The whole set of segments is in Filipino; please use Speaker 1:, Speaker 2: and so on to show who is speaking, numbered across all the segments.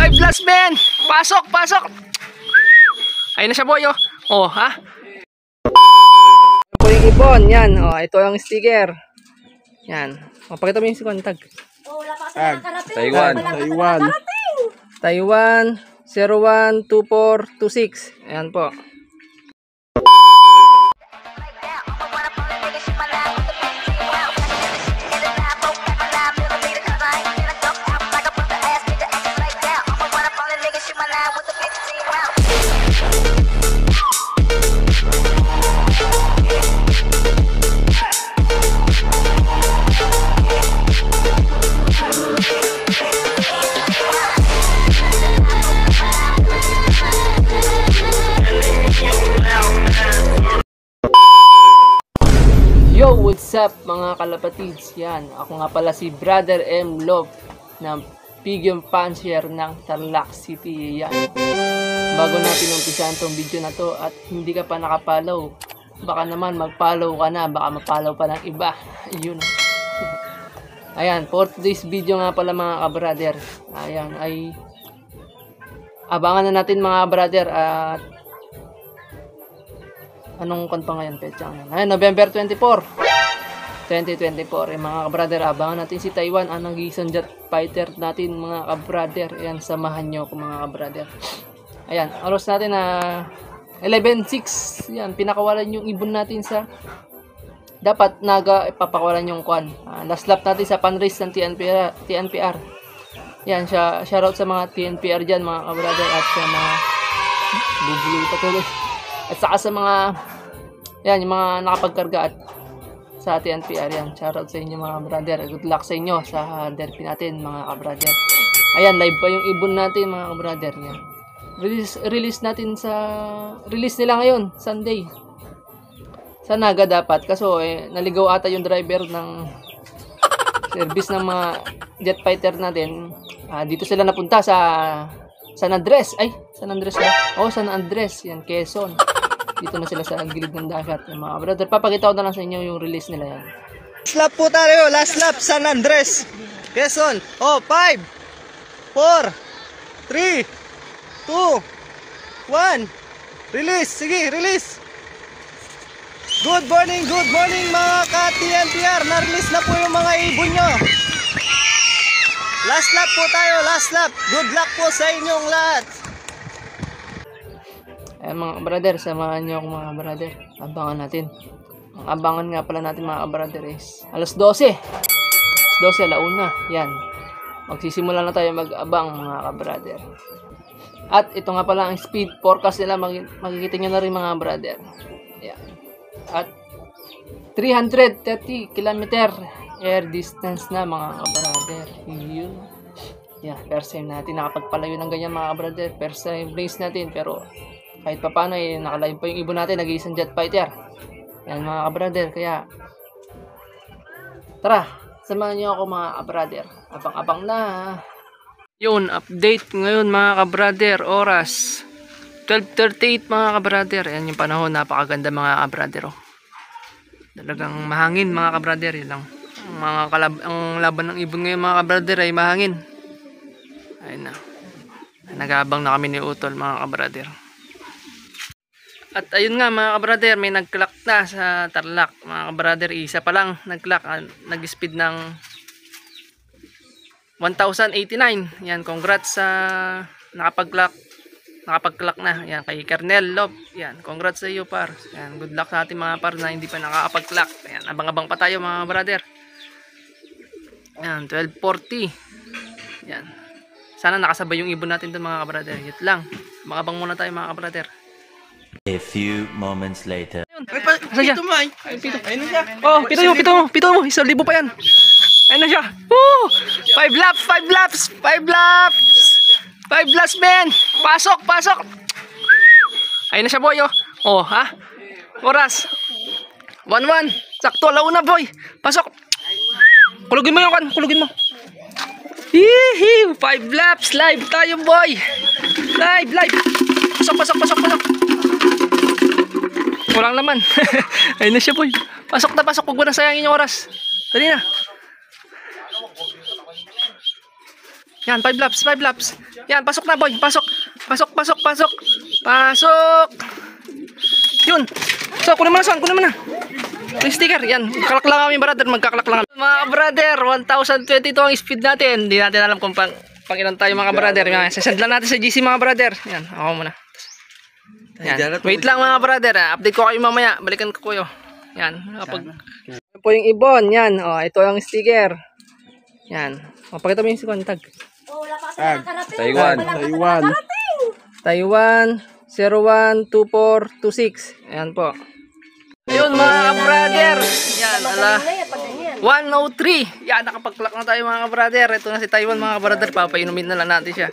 Speaker 1: 5 laps men. Pasok, pasok. Ayun na siya boy oh. Oh, ha? Po yung ibon, yan. Oh, ito ang sticker. Yan. Oh, pakita mo yung tag.
Speaker 2: Taiwan.
Speaker 1: Taiwan 012426. Ayan po. Yo, what's up mga kalapatids? Yan, ako nga pala si Brother M. Love ng Pigeon Fancier ng Tarlac City. Yan. Bago natin umpisahan tong video na to at hindi ka pa nakapollow, baka naman mag-follow ka na, baka ma-follow pa ng iba. Yun. Ayan, for today's video nga pala mga kabrader. Ayan, ay abangan na natin mga brother at anong kon pa ngayon petsa ngayon? Ayun, November 24, 2024. Mga kabrader, abangan natin si Taiwan, ang nag-iisang jet fighter natin mga kabrader. Ayan, samahan nyo ako mga kabrader. Ayan, oras natin na 11:06. Yan, pinakawalan yung ibon natin sa dapat ipapakawalan yung kwan. Last lap natin sa pan-race ng TNPR. Yan, shoutout sa mga TNPR dyan mga kabrader at sa mga bubuloy patuloy. At saka sa mga yan, yung mga nakapagkarga at sa TNPR yan. Shoutout sa inyo mga brother. Good luck sa inyo sa derby natin mga kabrader. Ayan, live pa yung ibon natin mga kabrader. Yan. Release nila ngayon, Sunday. Sa Naga dapat. Kaso naligaw ata yung driver ng service ng mga jet fighter natin. Dito sila napunta sa San Andres. Ay, San Andres ba? Oh, San Andres. Yan, Quezon. Dito na sila sa gilid ng dagat. Yung mga brother, papakita ko na lang sa inyo yung release nila yan.
Speaker 2: Last lap po tayo. Last lap, San Andres, Quezon. Oh, 5, 4, 3, 2, 1. Release. Sige, release. Good morning mga ka-TNPR. Na-release na po yung mga ibon nyo. Last lap po tayo, last lap. Good luck po sa inyong lahat.
Speaker 1: Ayan mga brother, samahan nyo ako mga brother. Abangan natin. Ang abangan nga pala natin mga brother is alas 12. Alas 12, alauna. Yan. Magsisimula na tayo mag-abang mga brother. At ito nga pala ang speed forecast nila. Makikita nyo na rin mga brother. Yan. At 330 km air distance na mga brother. Yun. Yeah, first time natin nakapagpalayo ng ganyan mga brother. First time race natin pero kahit pa paano nakalive pa yung ibon natin, nag-iisang jet fighter. Yan mga brother, kaya tara, samahan niyo ako mga brother. Abang-abang na. Yun, update ngayon mga brother, oras 12:38 mga brother. Yan yung panahon, napakaganda mga brother. Oh. Talagang mahangin mga brother, yun lang. Ang laban ng ibon ngayon mga brother ay mahangin. Ayun na. Nag-aabang na kami ni Utol mga brother. At ayun nga mga brother, may nag-clock na sa Tarlac mga brother. Isa pa lang nag-clock, nag-speed ng 1089. Yan, congrats sa nakapag-clock na. Yan, kay Kernel Love. Yan, congrats sa iyo par. Yan, good luck sa ating mga par na hindi pa nakakapag-clock. Yan, abang-abang pa tayo mga brother. Yan, 1240. Yan. Sana nakasabay yung ibon natin doon mga brother. Yun lang. Abang-abang muna tayo mga brother.
Speaker 3: A few moments later.
Speaker 1: Pito mo ay. Ayun na siya. Oh, pito mo. 1,000 pa yan. Ayun na siya. Woo! 5 laps men. Pasok. Ayun na siya boy oh. Oh, ha? Oras 1:1. Sakto, alauna boy. Pasok. Kulugin mo yung kan, kulugin mo. Hihi, 5 laps live tayo boy. Live. Pasok. Walang laman. Ayun na siya boy. Pasok. Huwag mo na sayangin yung oras. Dali na. Yan, 5 laps, 5 laps. Yan, pasok na boy, pasok. Pasok, pasok, pasok. Pasok. Yun. So, kunin mo na son, kunin mo na. Yung sticker, yan. Kalak lang kami brother, magkakalak lang. Mga brother, 1022 ang speed natin. Hindi natin alam kung pang ilan tayo mga brother. Yan, sasend lang natin sa GC mga brother. Yan, ako muna. Yan. Wait lang mga brother, update ko kayo mamaya. Balikan ko kayo. Yan, Yan po yung ibon, yan. Oh, ito ang sticker. Yan. O, pakita mo yung si tag.
Speaker 2: Taiwan.
Speaker 1: Taiwan 012426. Ayan po. Ayun mga brother. Yan, ala. 103. Yan, nakapag-clock na tayo mga brother. Ito na si Taiwan mga brother. Papainumin na lang natin siya.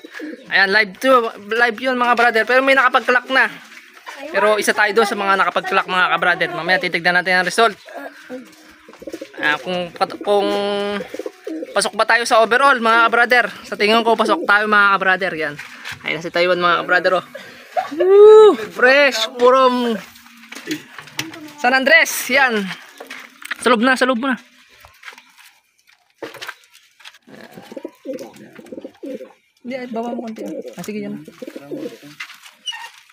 Speaker 1: Ayan, live yun mga brother. Pero may nakapag-clock na. Pero isa tayo doon sa mga nakapag-clock mga brother. Mamaya titignan natin ang result. Kung pasok ba tayo sa overall mga brother. Sa tingin ko pasok tayo mga brother. Yan. Ayun na si Taiwan mga brother. Oh. Woo! Fresh from San Andres. Yan. Sa loob na, sa loob mo na. Hindi, baba mo konti. Sige yan.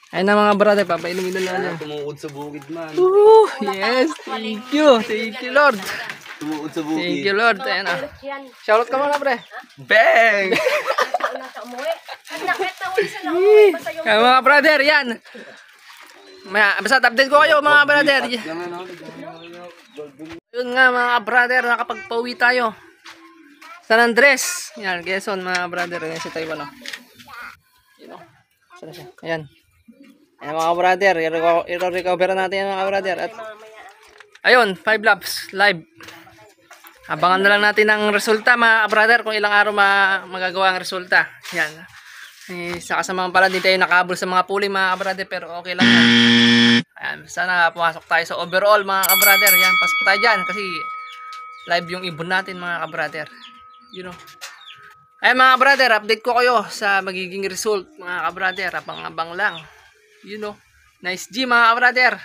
Speaker 1: Ayun na mga brother, papainumin na lang.
Speaker 2: Tumuod sa bukid man.
Speaker 1: Yes, thank you. Thank you Lord.
Speaker 2: Tumuod sa bukid.
Speaker 1: Thank you Lord. Ayan na. Shoutout ka muna pre.
Speaker 2: Bang!
Speaker 1: Ay, mga brother, yan. Basta update ko kayo mga brother. Yun nga mga brother, nakapagpauwi tayo. San Andres. Yan, Quezon mga brother. Yan si Taiwan. Oh. Yun, oh. Saan siya? Ayan. Ayan mga brother. I-recover natin yan mga brother. At ayun, 5 laps live. Abangan na lang natin ang resulta mga brother. Kung ilang araw magagawa ang resulta. Yan. Sa kasamaang pala din tayo nakahabol sa mga puli mga brother. Pero okay lang yan. Ayan, sana pumasok tayo sa overall mga brother. Yan, pasok tayo dyan. Kasi live yung ibon natin mga brother. You know. Ay mga brother, update ko kayo sa magiging result mga brother. Abang-abang lang. You know. Nice G mga brother.